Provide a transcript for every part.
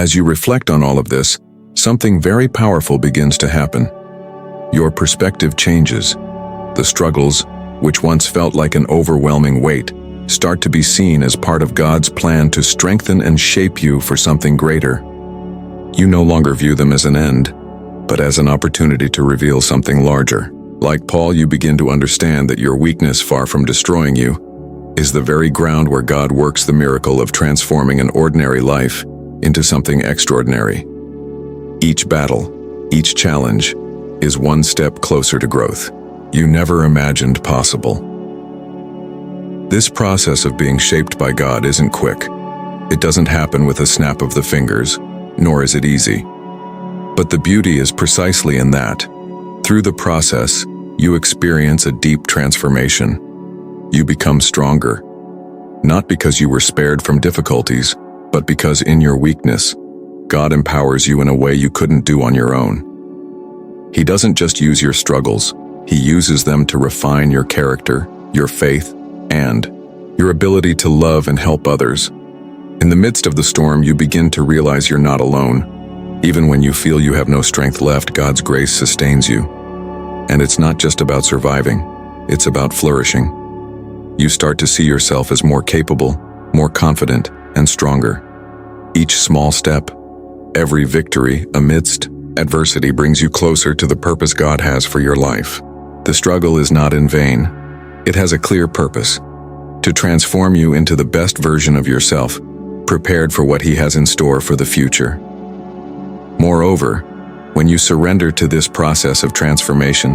As you reflect on all of this, something very powerful begins to happen. Your perspective changes. The struggles, which once felt like an overwhelming weight, start to be seen as part of God's plan to strengthen and shape you for something greater. You no longer view them as an end, but as an opportunity to reveal something larger. Like Paul, you begin to understand that your weakness, far from destroying you, is the very ground where God works the miracle of transforming an ordinary life into something extraordinary. Each battle, each challenge, is one step closer to growth you never imagined possible. This process of being shaped by God isn't quick. It doesn't happen with a snap of the fingers, nor is it easy. But the beauty is precisely in that. Through the process, you experience a deep transformation. You become stronger, not because you were spared from difficulties, but because in your weakness, God empowers you in a way you couldn't do on your own. He doesn't just use your struggles, He uses them to refine your character, your faith, and your ability to love and help others. In the midst of the storm, you begin to realize you're not alone. Even when you feel you have no strength left, God's grace sustains you. And it's not just about surviving, it's about flourishing. You start to see yourself as more capable, more confident, and stronger. Each small step, every victory amidst adversity brings you closer to the purpose God has for your life. The struggle is not in vain. It has a clear purpose: to transform you into the best version of yourself, prepared for what He has in store for the future. Moreover, when you surrender to this process of transformation,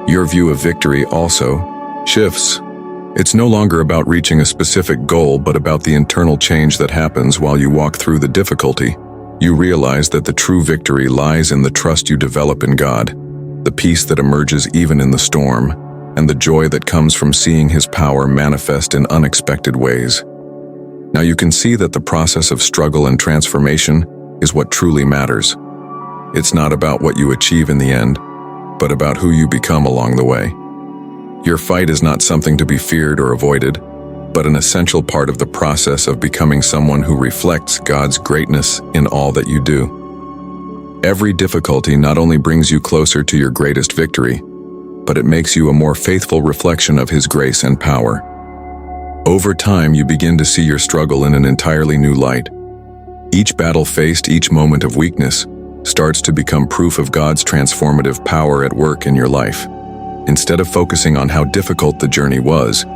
your view of victory also shifts. It's no longer about reaching a specific goal, but about the internal change that happens while you walk through the difficulty. You realize that the true victory lies in the trust you develop in God, the peace that emerges even in the storm, and the joy that comes from seeing His power manifest in unexpected ways. Now you can see that the process of struggle and transformation is what truly matters. It's not about what you achieve in the end, but about who you become along the way. Your fight is not something to be feared or avoided, but an essential part of the process of becoming someone who reflects God's greatness in all that you do. Every difficulty not only brings you closer to your greatest victory, but it makes you a more faithful reflection of His grace and power. Over time, you begin to see your struggle in an entirely new light. Each battle faced, each moment of weakness, starts to become proof of God's transformative power at work in your life. Instead of focusing on how difficult the journey was,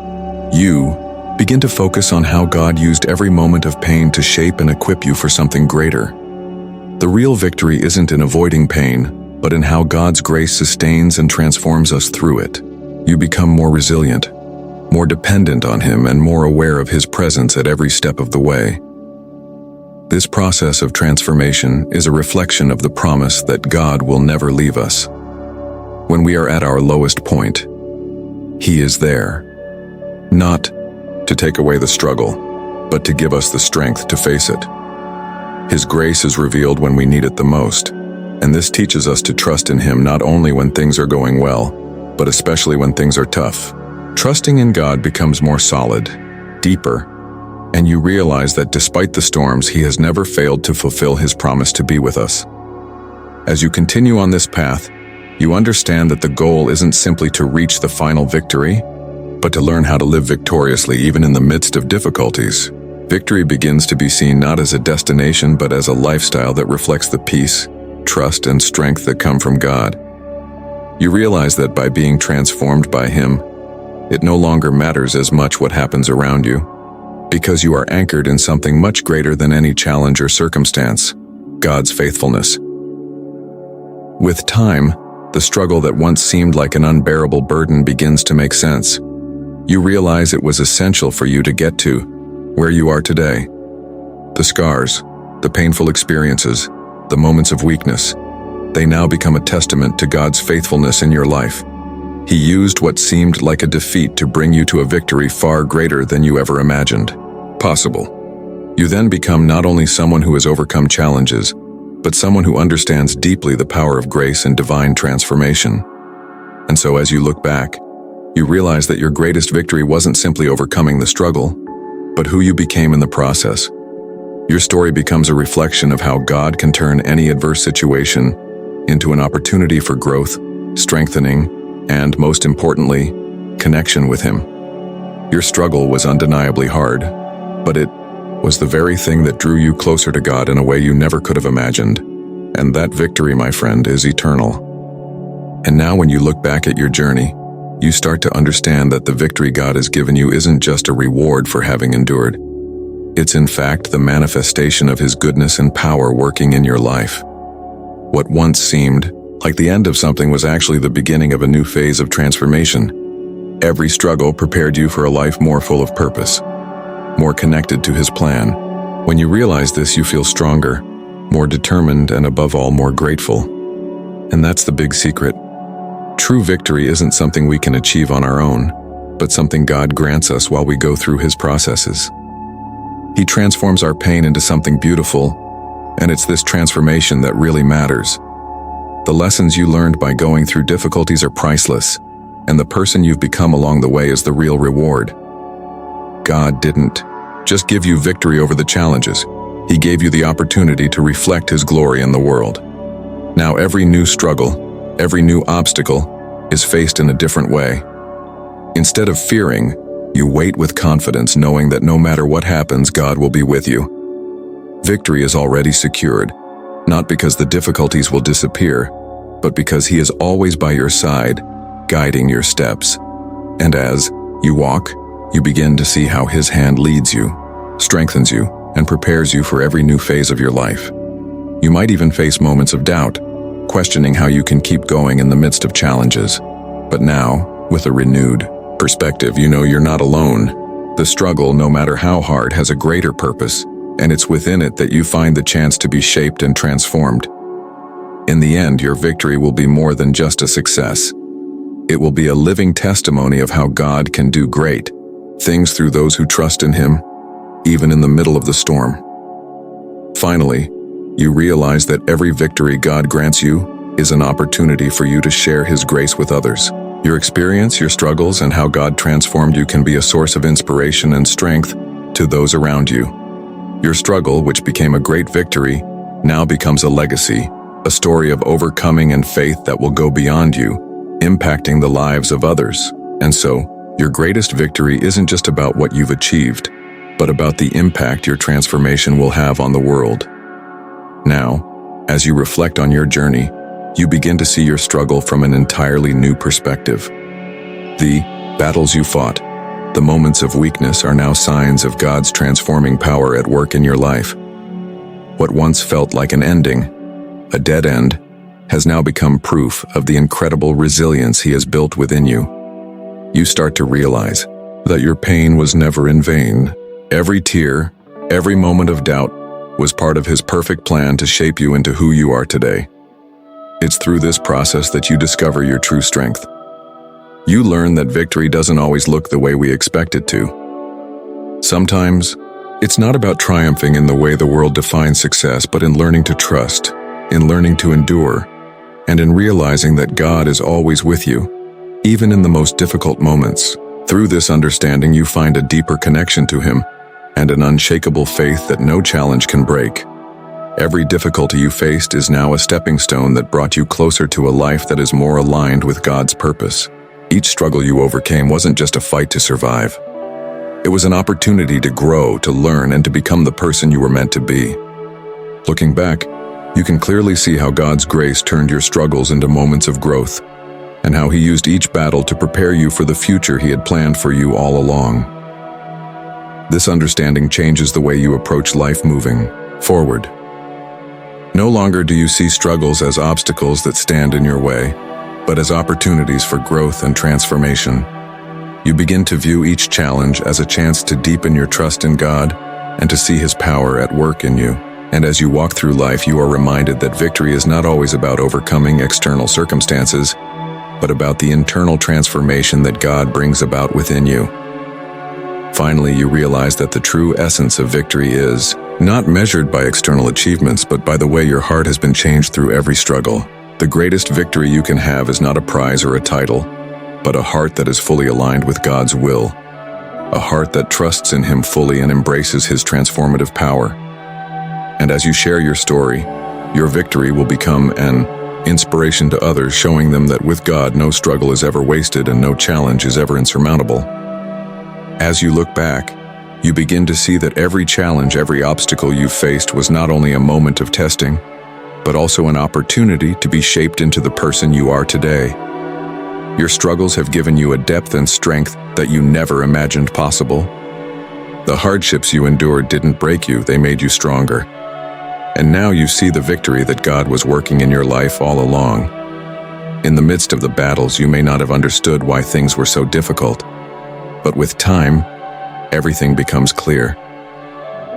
you begin to focus on how God used every moment of pain to shape and equip you for something greater. The real victory isn't in avoiding pain, but in how God's grace sustains and transforms us through it. You become more resilient, more dependent on Him, and more aware of His presence at every step of the way. This process of transformation is a reflection of the promise that God will never leave us. When we are at our lowest point, He is there, not to take away the struggle, but to give us the strength to face it. His grace is revealed when we need it the most, and this teaches us to trust in Him not only when things are going well, but especially when things are tough. Trusting in God becomes more solid, deeper, and you realize that despite the storms, He has never failed to fulfill His promise to be with us. As you continue on this path, you understand that the goal isn't simply to reach the final victory, but to learn how to live victoriously even in the midst of difficulties. Victory begins to be seen not as a destination, but as a lifestyle that reflects the peace, trust, and strength that come from God. You realize that by being transformed by Him, it no longer matters as much what happens around you, because you are anchored in something much greater than any challenge or circumstance: God's faithfulness. With time, the struggle that once seemed like an unbearable burden begins to make sense. You realize it was essential for you to get to where you are today. The scars, the painful experiences, the moments of weakness, they now become a testament to God's faithfulness in your life. He used what seemed like a defeat to bring you to a victory far greater than you ever imagined possible. You then become not only someone who has overcome challenges, but someone who understands deeply the power of grace and divine transformation. And so as you look back, you realize that your greatest victory wasn't simply overcoming the struggle, but who you became in the process. Your story becomes a reflection of how God can turn any adverse situation into an opportunity for growth, strengthening, and, most importantly, connection with Him. Your struggle was undeniably hard, but it was the very thing that drew you closer to God in a way you never could have imagined. And that victory, my friend, is eternal. And now when you look back at your journey, you start to understand that the victory God has given you isn't just a reward for having endured. It's in fact the manifestation of His goodness and power working in your life. What once seemed like the end of something was actually the beginning of a new phase of transformation. Every struggle prepared you for a life more full of purpose, more connected to His plan. When you realize this, you feel stronger, more determined, and above all, more grateful. And that's the big secret. True victory isn't something we can achieve on our own, but something God grants us while we go through His processes. He transforms our pain into something beautiful, and it's this transformation that really matters. The lessons you learned by going through difficulties are priceless, and the person you've become along the way is the real reward. God didn't just give you victory over the challenges. He gave you the opportunity to reflect His glory in the world. Now every new struggle, every new obstacle is faced in a different way. Instead of fearing, you wait with confidence, knowing that no matter what happens, God will be with you. Victory is already secured, not because the difficulties will disappear, but because He is always by your side, guiding your steps. And as you walk, you begin to see how His hand leads you, strengthens you, and prepares you for every new phase of your life. You might even face moments of doubt, questioning how you can keep going in the midst of challenges. But now, with a renewed perspective, you know you're not alone. The struggle, no matter how hard, has a greater purpose, and it's within it that you find the chance to be shaped and transformed. In the end, your victory will be more than just a success. It will be a living testimony of how God can do great things through those who trust in Him, even in the middle of the storm. Finally, you realize that every victory God grants you is an opportunity for you to share His grace with others. Your experience, your struggles, and how God transformed you can be a source of inspiration and strength to those around you. Your struggle, which became a great victory, now becomes a legacy, a story of overcoming and faith that will go beyond you, impacting the lives of others. And so, your greatest victory isn't just about what you've achieved, but about the impact your transformation will have on the world. Now, as you reflect on your journey, you begin to see your struggle from an entirely new perspective. The battles you fought, the moments of weakness, are now signs of God's transforming power at work in your life. What once felt like an ending, a dead end, has now become proof of the incredible resilience He has built within you. You start to realize that your pain was never in vain. Every tear, every moment of doubt was part of His perfect plan to shape you into who you are today. It's through this process that you discover your true strength. You learn that victory doesn't always look the way we expect it to. Sometimes, it's not about triumphing in the way the world defines success, but in learning to trust, in learning to endure, and in realizing that God is always with you, even in the most difficult moments. Through this understanding, you find a deeper connection to Him and an unshakable faith that no challenge can break. Every difficulty you faced is now a stepping stone that brought you closer to a life that is more aligned with God's purpose. Each struggle you overcame wasn't just a fight to survive. It was an opportunity to grow, to learn, and to become the person you were meant to be. Looking back, you can clearly see how God's grace turned your struggles into moments of growth, and how He used each battle to prepare you for the future He had planned for you all along. This understanding changes the way you approach life moving forward. No longer do you see struggles as obstacles that stand in your way, but as opportunities for growth and transformation. You begin to view each challenge as a chance to deepen your trust in God and to see His power at work in you. And as you walk through life, you are reminded that victory is not always about overcoming external circumstances, but about the internal transformation that God brings about within you. Finally, you realize that the true essence of victory is not measured by external achievements, but by the way your heart has been changed through every struggle. The greatest victory you can have is not a prize or a title, but a heart that is fully aligned with God's will, a heart that trusts in Him fully and embraces His transformative power. And as you share your story, your victory will become an inspiration to others, showing them that with God, no struggle is ever wasted and no challenge is ever insurmountable. As you look back, you begin to see that every challenge, every obstacle you faced was not only a moment of testing, but also an opportunity to be shaped into the person you are today. Your struggles have given you a depth and strength that you never imagined possible. The hardships you endured didn't break you, they made you stronger. And now you see the victory that God was working in your life all along. In the midst of the battles, you may not have understood why things were so difficult, but with time, everything becomes clear.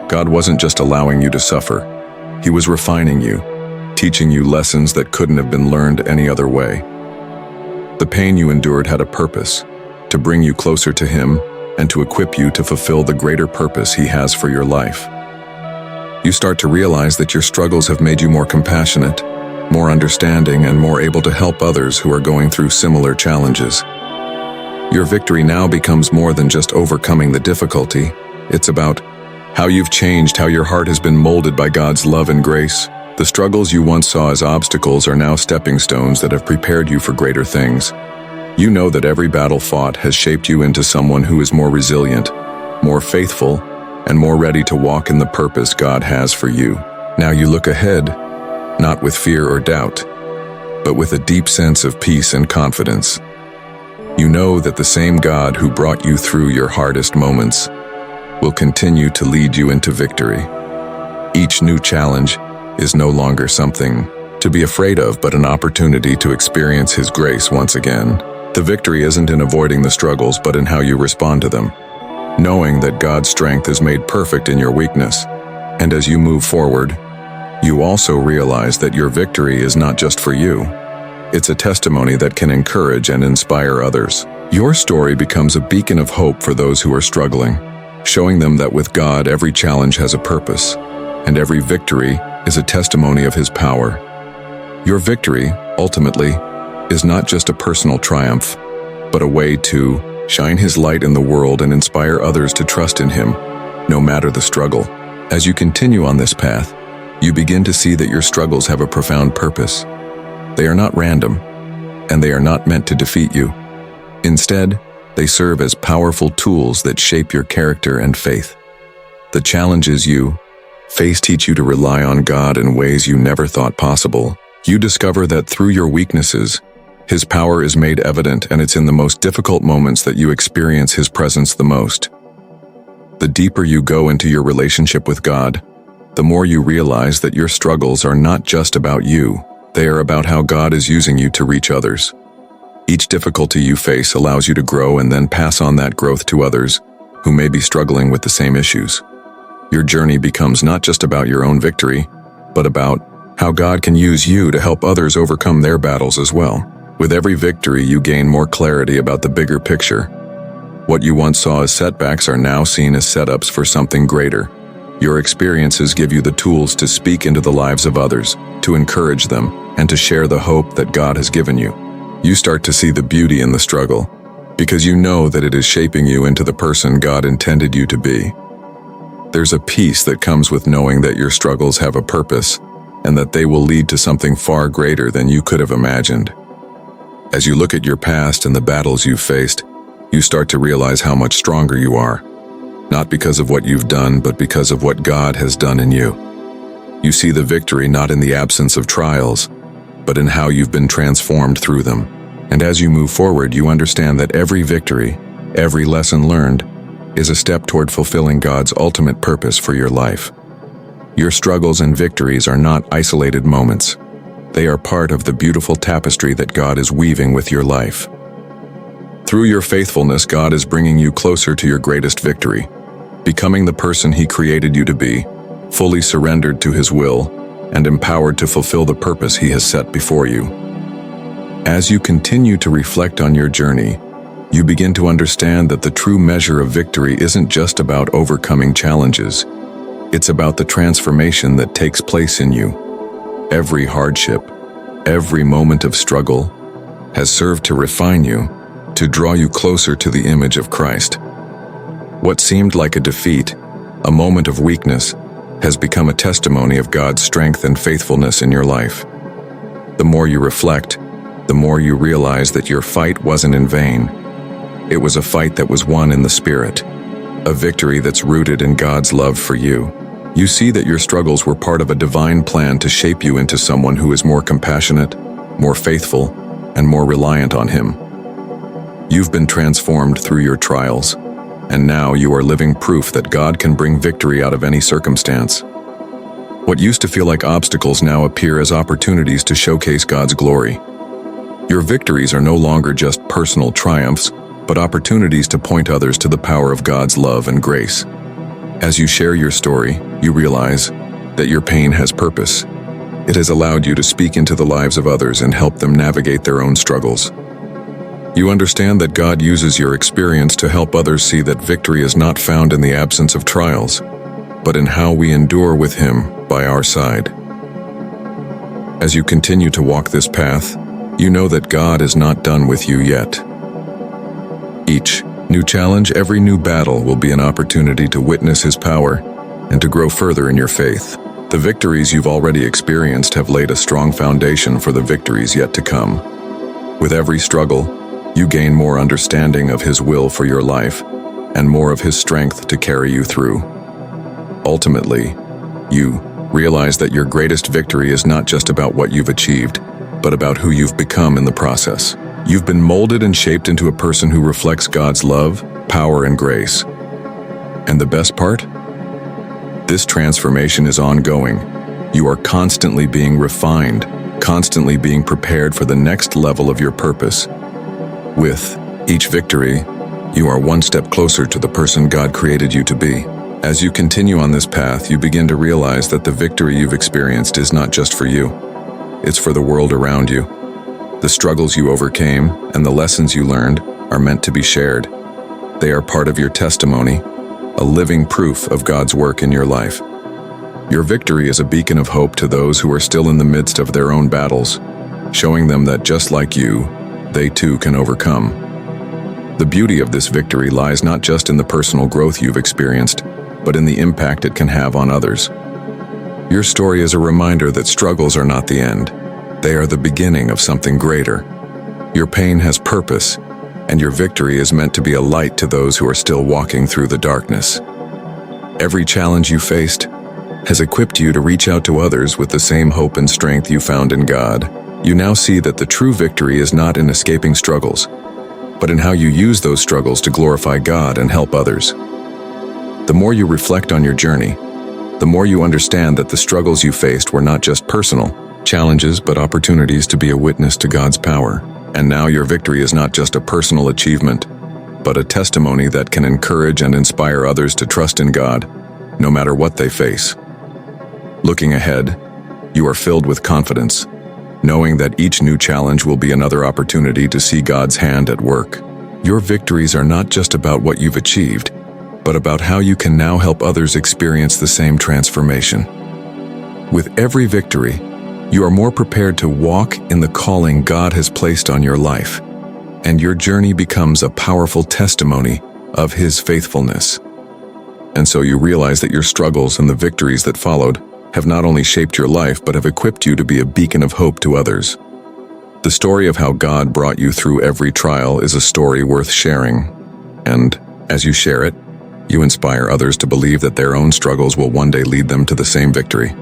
God wasn't just allowing you to suffer. He was refining you, teaching you lessons that couldn't have been learned any other way. The pain you endured had a purpose, to bring you closer to Him and to equip you to fulfill the greater purpose He has for your life. You start to realize that your struggles have made you more compassionate, more understanding, and more able to help others who are going through similar challenges. Your victory now becomes more than just overcoming the difficulty. It's about how you've changed, how your heart has been molded by God's love and grace. The struggles you once saw as obstacles are now stepping stones that have prepared you for greater things. You know that every battle fought has shaped you into someone who is more resilient, more faithful, and more ready to walk in the purpose God has for you. Now you look ahead, not with fear or doubt, but with a deep sense of peace and confidence. You know that the same God who brought you through your hardest moments will continue to lead you into victory. Each new challenge is no longer something to be afraid of, but an opportunity to experience His grace once again. The victory isn't in avoiding the struggles, but in how you respond to them, knowing that God's strength is made perfect in your weakness. And as you move forward, you also realize that your victory is not just for you. It's a testimony that can encourage and inspire others. Your story becomes a beacon of hope for those who are struggling, showing them that with God, every challenge has a purpose, and every victory is a testimony of His power. Your victory, ultimately, is not just a personal triumph, but a way to shine His light in the world and inspire others to trust in Him, no matter the struggle. As you continue on this path, you begin to see that your struggles have a profound purpose. They are not random, and they are not meant to defeat you. Instead, they serve as powerful tools that shape your character and faith. The challenges you face teach you to rely on God in ways you never thought possible. You discover that through your weaknesses, His power is made evident, and it's in the most difficult moments that you experience His presence the most. The deeper you go into your relationship with God, the more you realize that your struggles are not just about you. They are about how God is using you to reach others. Each difficulty you face allows you to grow and then pass on that growth to others who may be struggling with the same issues. Your journey becomes not just about your own victory, but about how God can use you to help others overcome their battles as well. With every victory, you gain more clarity about the bigger picture. What you once saw as setbacks are now seen as setups for something greater. Your experiences give you the tools to speak into the lives of others, to encourage them, and to share the hope that God has given you. You start to see the beauty in the struggle, because you know that it is shaping you into the person God intended you to be. There's a peace that comes with knowing that your struggles have a purpose, and that they will lead to something far greater than you could have imagined. As you look at your past and the battles you've faced, you start to realize how much stronger you are, not because of what you've done, but because of what God has done in you. You see the victory not in the absence of trials, but in how you've been transformed through them. And as you move forward, you understand that every victory, every lesson learned, is a step toward fulfilling God's ultimate purpose for your life. Your struggles and victories are not isolated moments. They are part of the beautiful tapestry that God is weaving with your life. Through your faithfulness, God is bringing you closer to your greatest victory, becoming the person He created you to be, fully surrendered to His will, and empowered to fulfill the purpose He has set before you. As you continue to reflect on your journey, you begin to understand that the true measure of victory isn't just about overcoming challenges. It's about the transformation that takes place in you. Every hardship, every moment of struggle has served to refine you, to draw you closer to the image of Christ. What seemed like a defeat, a moment of weakness, has become a testimony of God's strength and faithfulness in your life. The more you reflect, the more you realize that your fight wasn't in vain. It was a fight that was won in the Spirit, a victory that's rooted in God's love for you. You see that your struggles were part of a divine plan to shape you into someone who is more compassionate, more faithful, and more reliant on Him. You've been transformed through your trials, and now you are living proof that God can bring victory out of any circumstance. What used to feel like obstacles now appear as opportunities to showcase God's glory. Your victories are no longer just personal triumphs, but opportunities to point others to the power of God's love and grace. As you share your story, you realize that your pain has purpose. It has allowed you to speak into the lives of others and help them navigate their own struggles. You understand that God uses your experience to help others see that victory is not found in the absence of trials, but in how we endure with Him by our side. As you continue to walk this path, you know that God is not done with you yet. Each new challenge, every new battle will be an opportunity to witness His power and to grow further in your faith. The victories you've already experienced have laid a strong foundation for the victories yet to come. With every struggle, you gain more understanding of His will for your life and more of His strength to carry you through. Ultimately, you realize that your greatest victory is not just about what you've achieved, but about who you've become in the process. You've been molded and shaped into a person who reflects God's love, power, and grace. And the best part? This transformation is ongoing. You are constantly being refined, constantly being prepared for the next level of your purpose. With each victory, you are one step closer to the person God created you to be. As you continue on this path, you begin to realize that the victory you've experienced is not just for you. It's for the world around you. The struggles you overcame and the lessons you learned are meant to be shared. They are part of your testimony, a living proof of God's work in your life. Your victory is a beacon of hope to those who are still in the midst of their own battles, showing them that just like you, they too can overcome. The beauty of this victory lies not just in the personal growth you've experienced, but in the impact it can have on others. Your story is a reminder that struggles are not the end. They are the beginning of something greater. Your pain has purpose, and your victory is meant to be a light to those who are still walking through the darkness. Every challenge you faced has equipped you to reach out to others with the same hope and strength you found in God. You now see that the true victory is not in escaping struggles, but in how you use those struggles to glorify God and help others. The more you reflect on your journey, the more you understand that the struggles you faced were not just personal challenges, but opportunities to be a witness to God's power. And now your victory is not just a personal achievement, but a testimony that can encourage and inspire others to trust in God, no matter what they face. Looking ahead, you are filled with confidence, knowing that each new challenge will be another opportunity to see God's hand at work. Your victories are not just about what you've achieved, but about how you can now help others experience the same transformation. With every victory, you are more prepared to walk in the calling God has placed on your life, and your journey becomes a powerful testimony of His faithfulness. And so you realize that your struggles and the victories that followed have not only shaped your life, but have equipped you to be a beacon of hope to others. The story of how God brought you through every trial is a story worth sharing. And as you share it, you inspire others to believe that their own struggles will one day lead them to the same victory.